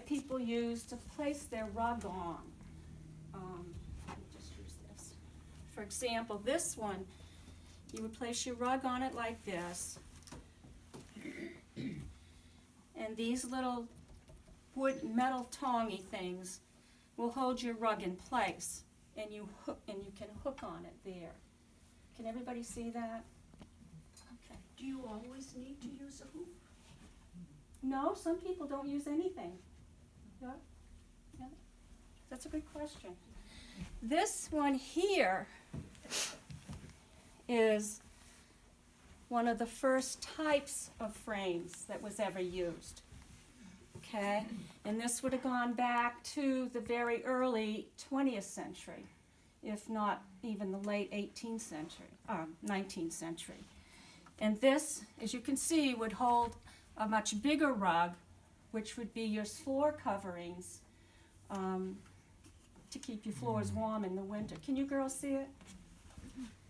that people use to place their rug on. Let me just use this. For example, this one, you would place your rug on it like this. And these little wood metal tongy things will hold your rug in place, and you can hook on it there. Can everybody see that? Okay. Do you always need to use a hoop? No, some people don't use anything. Yeah. Yeah. That's a good question. This one here is one of the first types of frames that was ever used. Okay? And this would have gone back to the very early 20th century, if not even the late 18th century, 19th century. And this, as you can see, would hold a much bigger rug, which would be your floor coverings to keep your floors warm in the winter. Can you girls see it?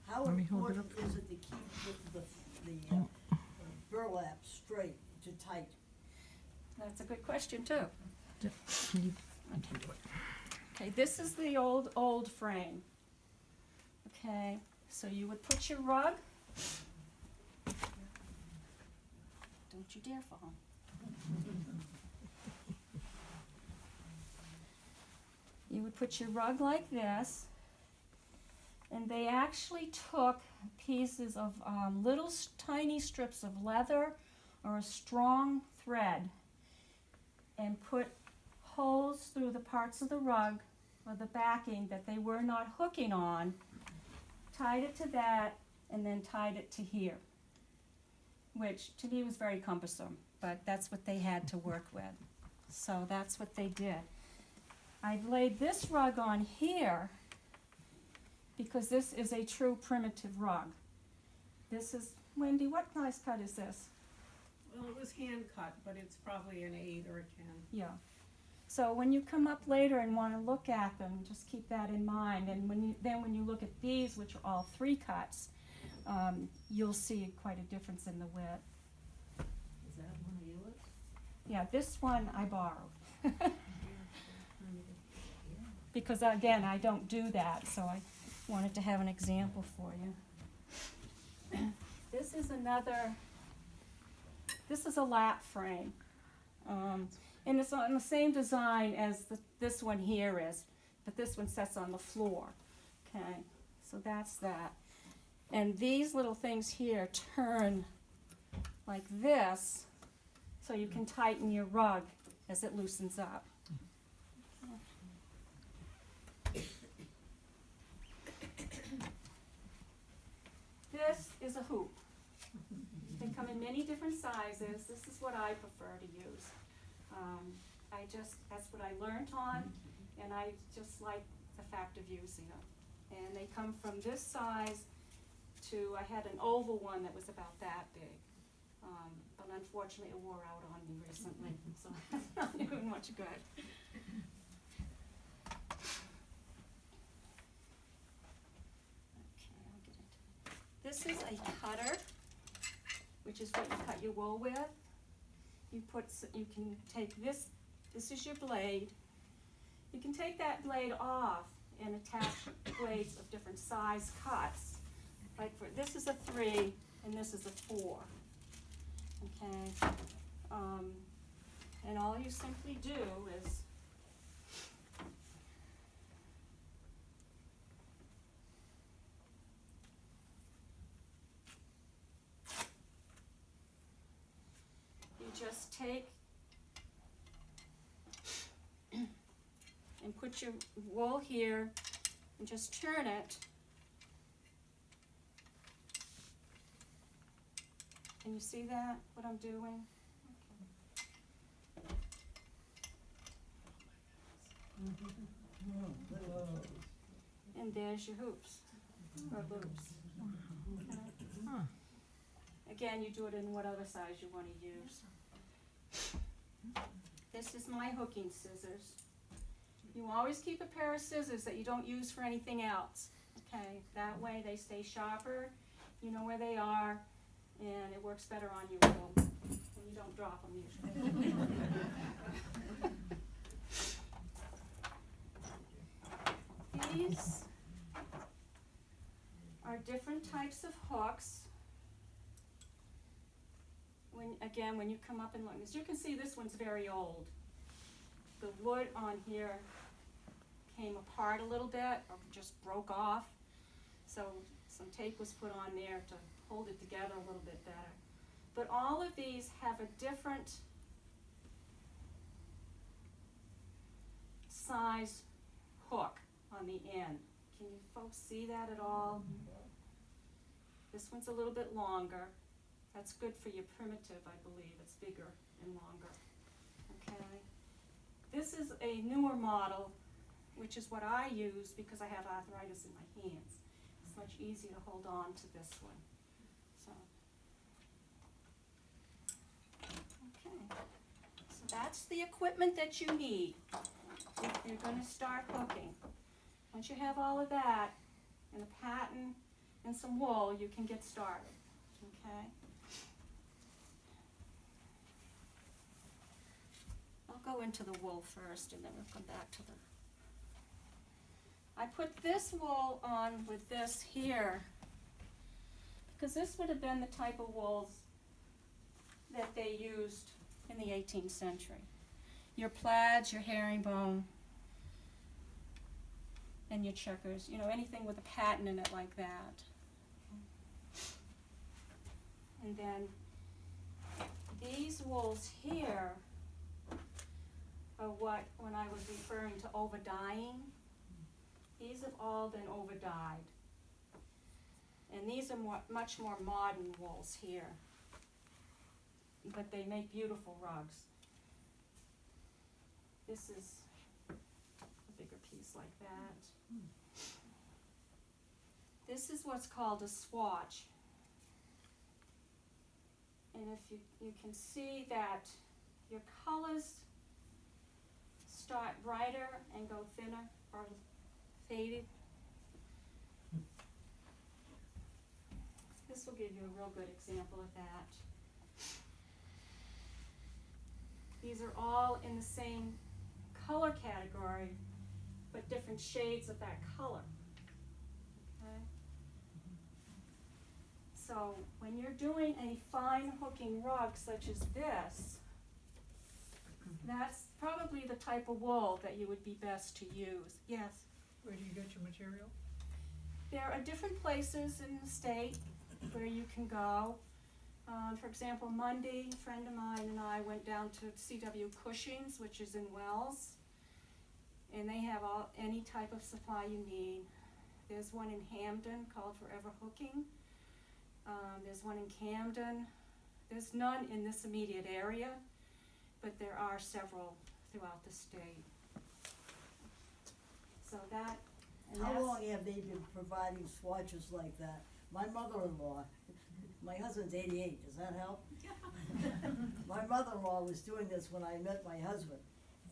How important is it to keep the burlap straight to tight? That's a good question too. Can you, I can do it. Okay, this is the old frame. Okay, so you would put your rug. Don't you dare fall. You would put your rug like this, and they actually took pieces of little tiny strips of leather or a strong thread and put holes through the parts of the rug or the backing that they were not hooking on, tied it to that, and then tied it to here, which to me was very cumbersome, but that's what they had to work with. So that's what they did. I've laid this rug on here because this is a true primitive rug. This is, Wendy, what size cut is this? Well, it was hand cut, but it's probably an 8 or a 10. Yeah. So when you come up later and want to look at them, just keep that in mind. And when you look at these, which are all 3 cuts, you'll see quite a difference in the width. Is that one of yours? Yeah, this one I borrowed. Because again, I don't do that, so I wanted to have an example for you. This is a lap frame. And it's on the same design as this one here is, but this one sits on the floor. Okay, so that's that. And these little things here turn like this, so you can tighten your rug as it loosens up. This is a hoop. They come in many different sizes. This is what I prefer to use. That's what I learned on, and I just like the fact of using them. And they come from this size to, I had an oval one that was about that big. But unfortunately it wore out on me recently, so that's not doing much good. Okay, I'll get into it. This is a cutter, which is what you cut your wool with. You can take this is your blade. You can take that blade off and attach blades of different size cuts. Like this is a 3 and this is a 4. Okay, and all you simply do is you just take and put your wool here and just turn it. Can you see that, what I'm doing? Okay. And there's your hoops, or loops. Okay. Huh. Again, you do it in whatever size you want to use. This is my hooking scissors. You always keep a pair of scissors that you don't use for anything else. Okay, that way they stay sharper, you know where they are, and it works better on your wool when you don't drop them usually. these are different types of hooks. When you come up and look, as you can see, this one's very old. The wood on here came apart a little bit, or just broke off. So some tape was put on there to hold it together a little bit better. But all of these have a different size hook on the end. Can you folks see that at all? This one's a little bit longer. That's good for your primitive, I believe. It's bigger and longer. Okay. This is a newer model, which is what I use because I have arthritis in my hands. It's much easier to hold on to this one. So, okay. So that's the equipment that you need if you're going to start hooking. Once you have all of that and a pattern and some wool, you can get started. Okay. I'll go into the wool first, and then we'll come back to the. I put this wool on with this here because this would have been the type of wools that they used in the 18th century. Your plaids, your herringbone, and your checkers, you know, anything with a pattern in it like that. And then these wools here are what, when I was referring to over dyeing, these have all been over dyed. And these are much more modern wools here. But they make beautiful rugs. This is a bigger piece like that. This is what's called a swatch. And if you can see that your colors start brighter and go thinner or faded. This will give you a real good example of that. These are all in the same color category, but different shades of that color. Okay? So when you're doing a fine hooking rug such as this, that's probably the type of wool that you would be best to use. Yes? Where do you get your material? There are different places in the state where you can go. For example, Monday, a friend of mine and I went down to C.W. Cushing's, which is in Wells, and they have any type of supply you need. There's one in Hamden called Forever Hooking. There's one in Camden. There's none in this immediate area, but there are several throughout the state. So that, and How that's, long have they been providing swatches like that? My mother-in-law, my husband's 88, does that help? My mother-in-law was doing this when I met my husband,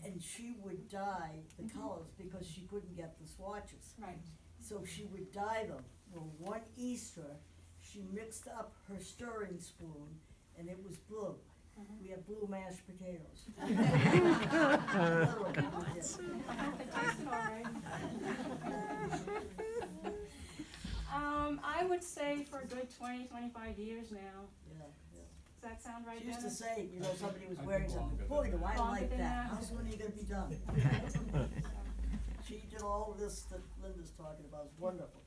and she would dye the colors because she couldn't get the swatches. right. So she would dye them. Well, one Easter, she mixed up her stirring spoon, and it was blue. We had blue mashed potatoes. Literally, we did. I hope it tasted all right. I would say for a good 20, 25 years now. Yeah, yeah. Does that sound right, She used to Dennis? say, you know, somebody was I wearing think something, longer boy, do I Longer like than that, that. how soon are you gonna be done? She did all of this that Linda's talking about, it's wonderful,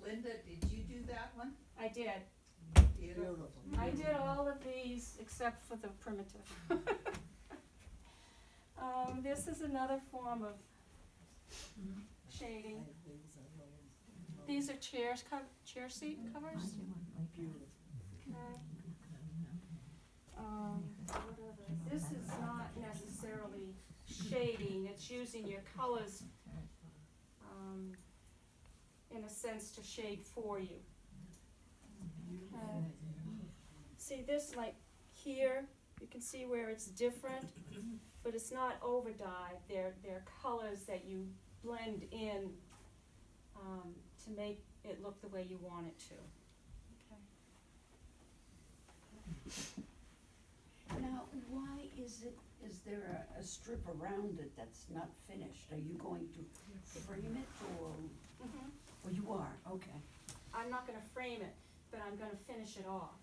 Linda, did you do that one? I did. beautiful. I did all of these except for the primitive. This is another form of shading. These are chair seat covers. Beautiful. Okay. What other? This is not necessarily shading, it's using your colors in a sense to shade for you. Okay. See this, like here, you can see where it's different, but it's not over dyed. They're colors that you blend in to make it look the way you want it to. Okay. Now, why is it is there a strip around it that's not finished? Are you going to frame it or, Mhm. or you are, okay. I'm not gonna frame it, but I'm gonna finish it off.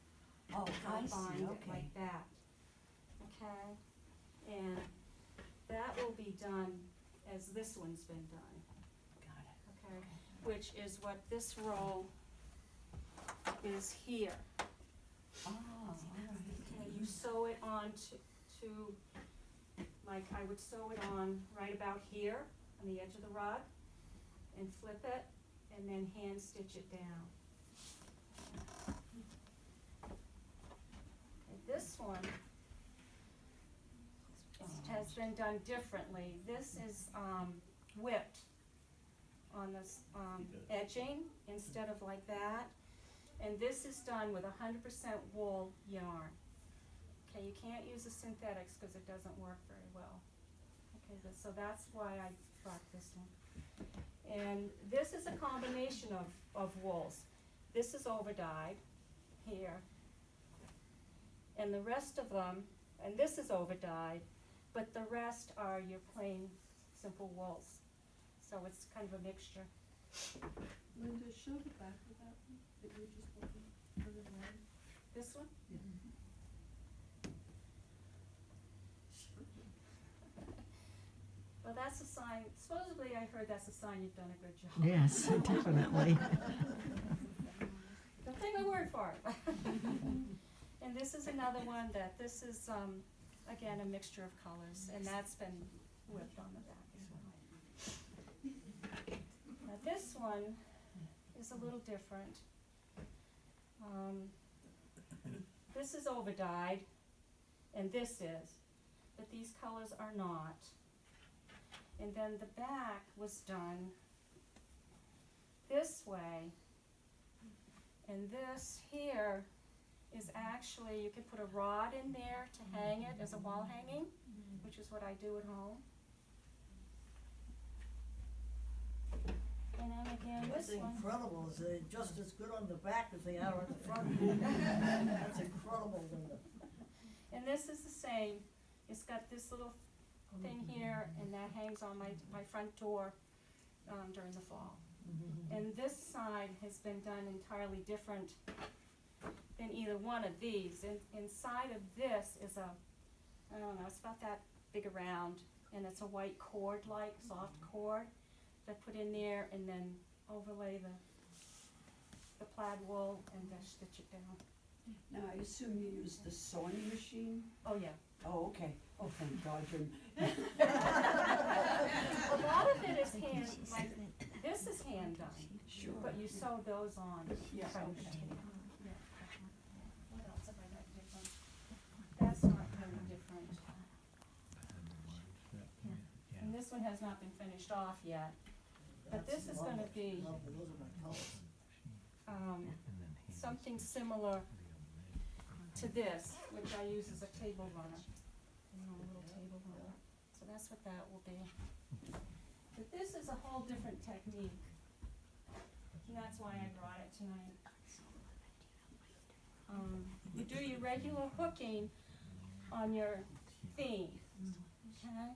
Oh, I I'll see, bind it okay. like that, okay? And that will be done as this one's been done, Got it. okay? Which is what this roll is here. Oh, all Okay, right. you sew it on to, like, I would sew it on right about here, on the edge of the rug, and flip it, and then hand stitch it down. And this one has been done differently. This is, whipped on this, edging instead of like that. And this is done with 100% wool yarn. Okay, you can't use the synthetics because it doesn't work very well. Okay, so that's why I brought this one. And this is a combination of wools. This is over-dyed here. And the rest of them, and this is over-dyed, but the rest are your plain, simple wools. So it's kind of a mixture. Linda, show the back of that one that you were just looking for the line. This one? Well, that's a sign, supposedly I heard that's a sign you've done a good job. Yes, definitely. Don't take my word for it. And this is another one that, this is, again, a mixture of colors, and that's been whipped on the back as well. Now this one is a little different. This is over-dyed, and this is, but these colors are not. And then the back was done this way, and this here is actually, you could put a rod in there to hang it as a wall hanging, which is what I do at home. And then again, What's this one. incredible is they're just as good on the back as they are on the front. That's incredible, Linda. And this is the same. It's got this little thing here, and that hangs on my front door during the fall. And this side has been done entirely different than either one of these. Inside of this is a, I don't know, it's about that big around, and it's a white cord-like, soft cord that put in there, and then overlay the plaid wool and then stitch it down. Now, I assume you use the sewing machine? Oh, yeah. Oh, okay. Oh, thank God you're. A lot of it is hand, like, this is hand done, Sure. but you sew those on. Yeah, Kind of okay. thing. Yeah. What else have I got different? That's not very different. And this one has not been finished off yet, but this is gonna be, Lovely, those are my colors. something similar to this, which I use as a table runner. You know, a little table runner. So that's what that will be. But this is a whole different technique. And that's why I brought it tonight. You do your regular hooking on your theme, okay?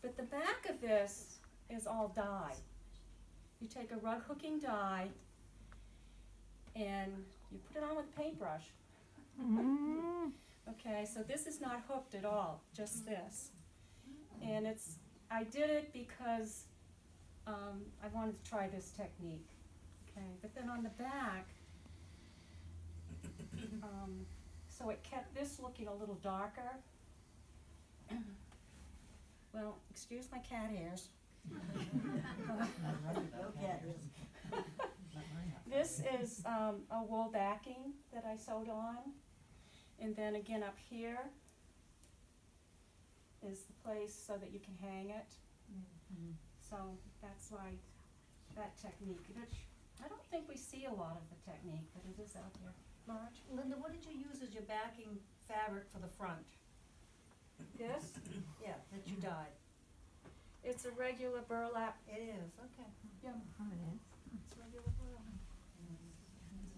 But the back of this is all dye. You take a rug hooking dye and you put it on with a paintbrush. Okay, so this is not hooked at all, just this. And it's, I did it because I wanted to try this technique. Okay, but then on the back, so it kept this looking a little darker. Well, excuse my cat hairs. No cat is. This is a wool backing that I sewed on. And then again up here is the place so that you can hang it. So that's why that technique, which I don't think we see a lot of the technique, but it is out there. Marge? Linda, what did you use as your backing fabric for the front? This? Yeah, that you dyed. It's a regular burlap. It is, okay. Yeah. It's regular burlap.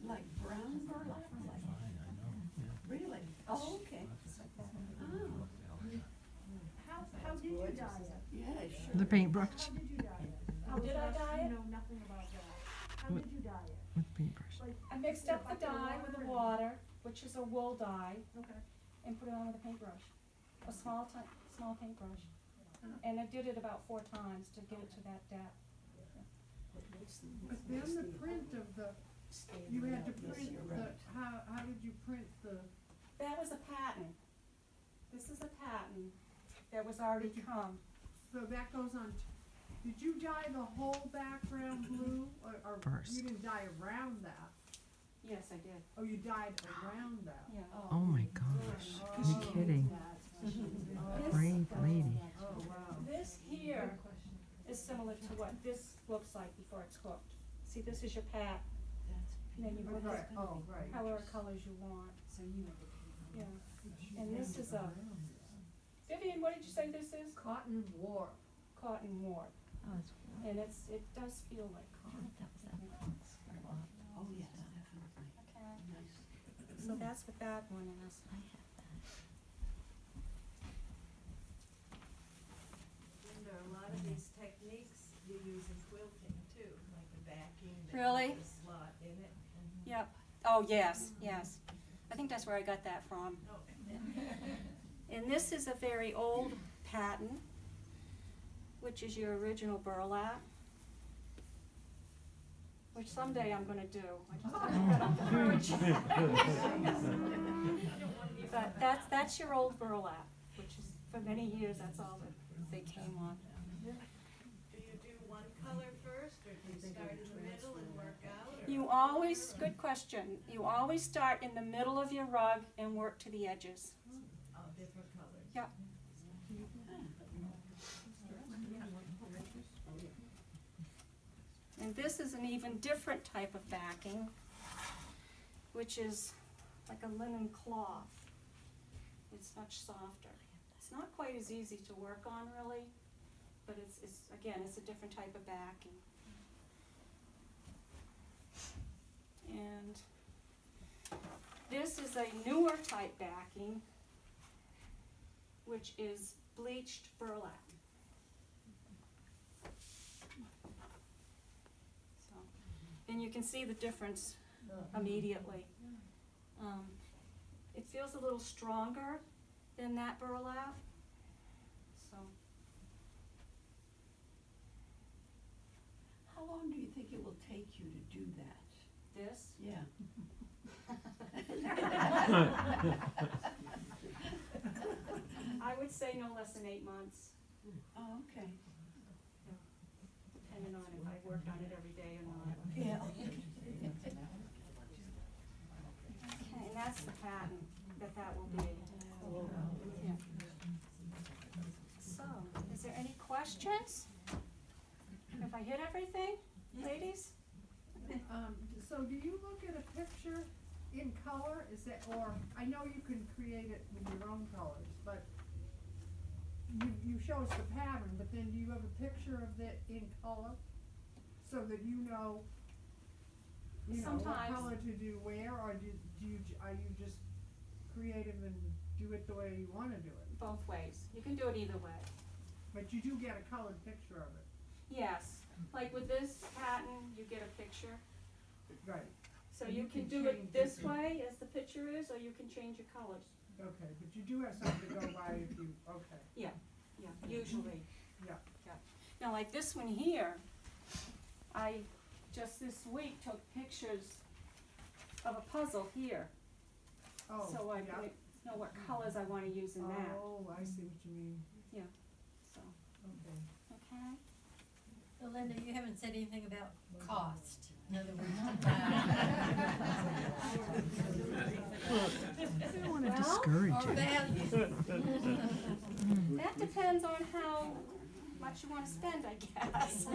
Like brown burlap? Really? Oh, okay. Just like that. Oh. few edges. Yeah, sure. The paintbrush. How did you dye it? How did I dye it? You know nothing about that. How did you dye it? With paintbrush. Like, I mixed up the dye with the water, which is a wool dye, okay. and put it on with a paintbrush, a small paintbrush. And I did it about 4 times to get it to that depth. But then the print of the, you had to Yes, print you're the, right. how did you print the, That was a pattern. This is a pattern that was already come. so that goes on, did you dye the whole background blue, or First. you didn't dye around that? Yes, I did. Oh, you dyed around that? Yeah. Oh my gosh. Are you kidding? Brave lady. Oh, wow. This here is similar to what this looks like before it's hooked. See, this is your pat, and then you hook Right, it oh, right. however colors you want. Yeah. And this is a, Vivian, what did you say this is? Cotton warp. Cotton warp. And it does feel like cotton. Oh, yes, definitely. Okay. Nice. So that's what that one is. Linda, a lot of these techniques you use in quilting too, like the backing, Really? the slot in it. Yep. Oh, yes, yes. I think that's where I got that from. And this is a very old pattern, which is your original burlap, which someday I'm gonna do. I just haven't got the courage. But that's your old burlap, which is, for many years, that's all that they came on. Do you do one color first, or do you start in the middle and work out? Or You always, good question, you always start in the middle of your rug and work to the edges. all different colors? Yep. And this is an even different type of backing, which is like a linen cloth. It's much softer. It's not quite as easy to work on really, but it's again, it's a different type of backing. And this is a newer type backing, which is bleached burlap. So, and you can see the difference immediately. It feels a little stronger than that burlap. So, How long do you think it will take you to do that? this, Yeah. I would say no less than 8 months, Oh, okay. depending on if I worked on it every day or not. Yeah. Okay, and that's the pattern that will be. Yeah. So, is there any questions? Have I hit everything, ladies? So do you look at a picture in color, is that, or, I know you can create it with your own colors, but you show us the pattern, but then do you have a picture of it in color? So that you know what Sometimes. color to do where, or are you just creative and do it the way you wanna do it? Both ways. You can do it either way. But you do get a colored picture of it, Yes, like with this pattern, you get a picture. right, So And you you can can do change it this it. way as the picture is, or you can change your colors. okay, but you do have something to go by if you, okay, Yeah, usually. yeah. Now, like this one here, I just this week took pictures of a puzzle here. Oh, So I yeah. know what colors I wanna use in that, Oh, I see what you mean, so, okay. okay? So Linda, you haven't said anything about cost. In other words, I don't want to Well, discourage or you. value. That depends on how much you wanna spend, I guess.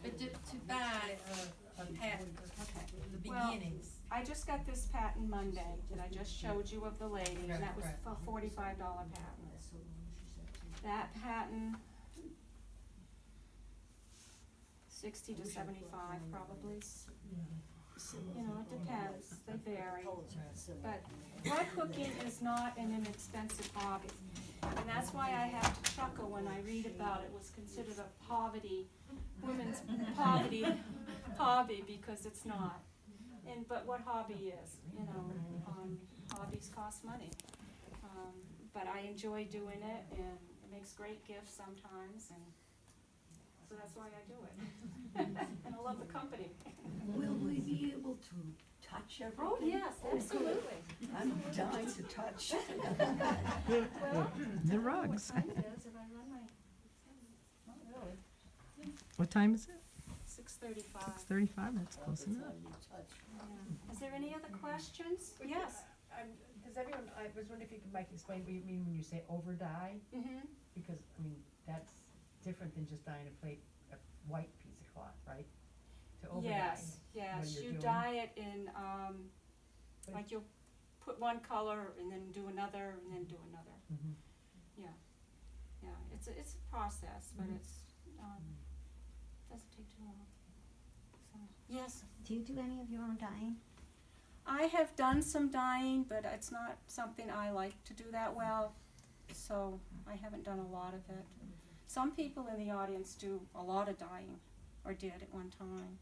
But to buy a patent, the Well, beginnings, I just got this patent Monday that I just showed you of the lady, and that was Right, a $45 patent. That patent, 60 to 75 probably. You know, it depends, they vary. But rug hooking is not an inexpensive hobby, and that's why I have to chuckle hysterical when I read about it was considered a women's poverty hobby, because it's not. But what hobby is, hobbies cost money. But I enjoy doing it, and it makes great gifts sometimes, and so that's why I do it. And I love the company. Will we be able to touch everything? Oh, yes, absolutely. I'm dying to touch. Well, The rugs. what time it is, if I run my, not really, What time is it? 6:35. 6:35, that's close That's enough. how you touch. Yeah. Is there any other questions? Would you- Yes. Does everyone, I was wondering if you could, Mike, explain what you mean when you say over dye? Mm-hmm. Because, I mean, that's different than just dyeing a white piece of cloth, right? To over dye. Yes, you're you doing. dye it in, like you'll put one color and then do another and then do another. Mhm. Yeah, it's a process, but Mhm. it's, doesn't take too long. So, yes, Do you do any of your own dyeing? I have done some dyeing, but it's not something I like to do that well, so I haven't done a lot of it. Some people in the audience do a lot of dyeing, or did at one time,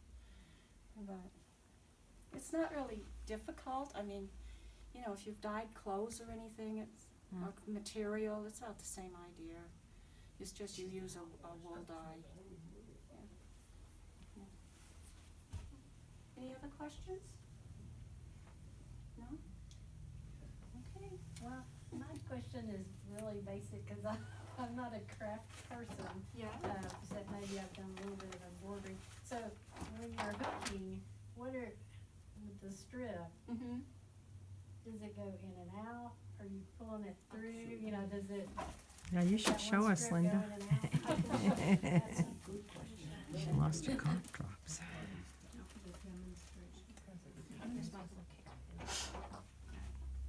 but it's not really difficult. I mean, if you've dyed clothes or anything, it's or material, it's not the same idea. It's just you use a wool dye. Yeah. Any other questions? No? Okay. Well, my question is really basic, cause I'm not a craft person, Yeah. except maybe I've done a little bit of embroidery. So when you're hooking, with the strip, Mm-hmm. does it go in and out? Are you pulling it through? Does it? Yeah, you does should that show one us, strip go Linda. in and out? That's a good question. She lost her cough drops. Here's my book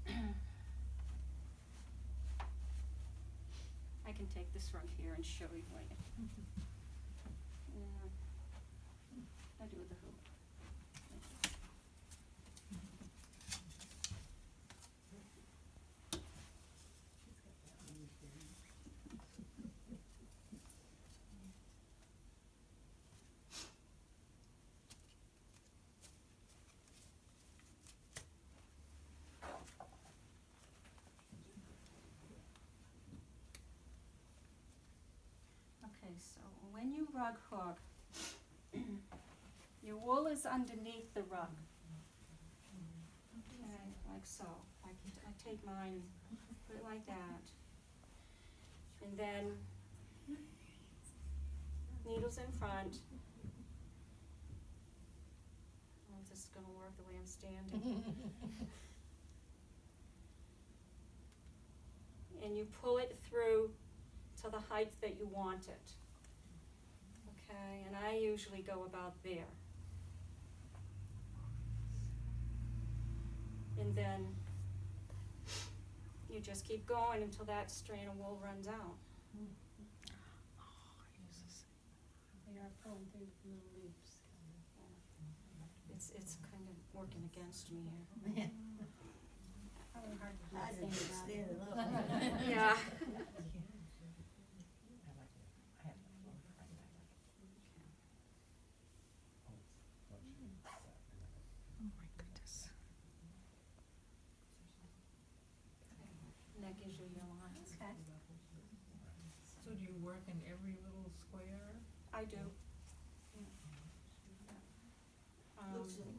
here. I can take this from here and show you later. Yeah. I do with the hoop. Okay, so when you rug hook, your wool is underneath the rug. Okay, like so. I take mine, put it like that. And then needles in front. Oh, this is gonna work the way I'm standing. And you pull it through to the height that you want it. Okay, and I usually go about there. And then you just keep going until that strand of wool runs out. They are pulling through little loops. It's kind of working against me here. Probably hard to do I didn't standing stand up. it up. Yeah. Oh my goodness. And that gives you your lines. Okay. So do you work in every little square? I do.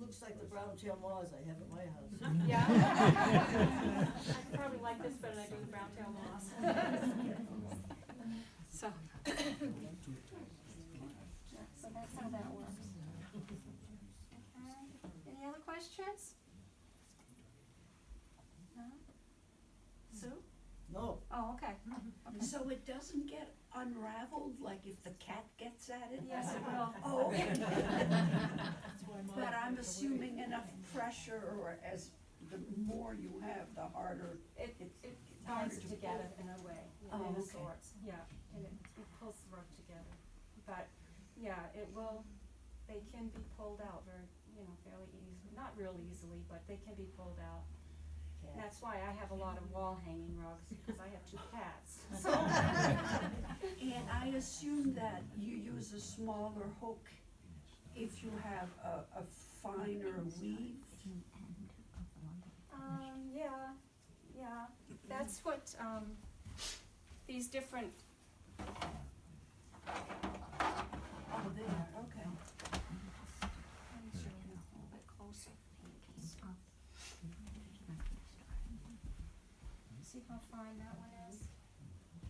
Looks like the brown tail moths I have at my house. Yeah. I probably like this better than I do the brown tail moss. So. Yeah, so that's how that works. Okay, any other questions? No? Sue? No, Oh, okay. So it doesn't get unraveled, like if the cat gets at it? Yes, it will. Oh, okay. But I'm assuming enough pressure, or as the more you have, the harder. It harder binds to it together pull. in a way, Oh, in a okay. sorts, yeah, and it pulls the rug together. But, yeah, they can be pulled out very, fairly easily, not real easily, but they can be pulled out. And that's why I have a lot of wall hanging rugs, because I have 2 cats, so. assume that you use a smaller hook if you have a finer weave. Yeah, that's what, these different, Oh, there, okay. let me show you a little bit closer. See how fine that one is?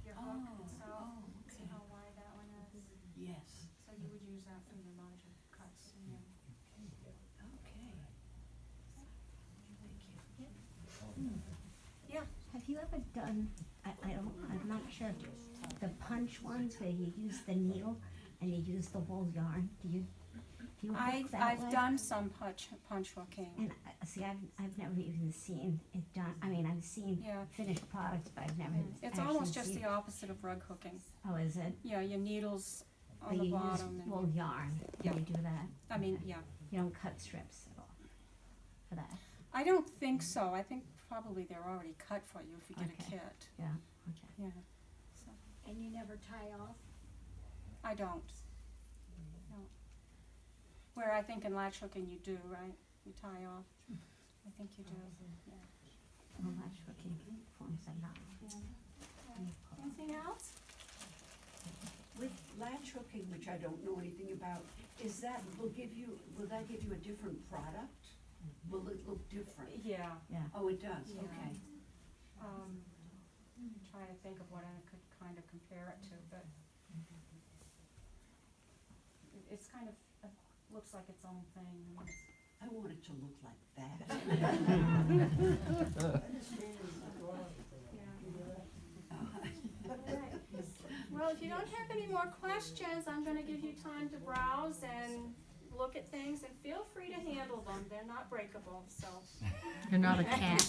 Your hook itself, see how wide that one is? Yes, So you would use that for your larger cuts in your. okay. Have you ever done, I'm not sure, the punch ones where you use the needle and you use the wool yarn? Do you hook that I've way? done some punch hooking. And see, I've never even seen it done. I mean, I've seen Yeah. finished products, but I've never It's actually almost just seen the opposite of rug hooking. Oh, is it? Yeah, your needles on But the you use bottom wool and, yarn Yeah. when you do that? I mean, Okay. yeah. You don't cut strips at all for that? I don't think so. I think probably they're already cut for you if you get a Okay. kit. Yeah, okay. Yeah. So, And you never tie off? I don't. No. Where I think in latch hooking you do, right? You tie off. I think you do. Yeah. Well, latch hooking forms a knot. Anything else? With latch hooking, which I don't know anything about, will that give you a different product? Will it look different? Yeah. Oh, it does, Yeah. okay. Trying to think of what I could kind of compare it to, but it's kind of, looks like its own thing. and it's- I want it to look like that. Well, if you don't have any more questions, I'm gonna give you time to browse and look at things, and feel free to handle them. They're not breakable, so. You're not a cat.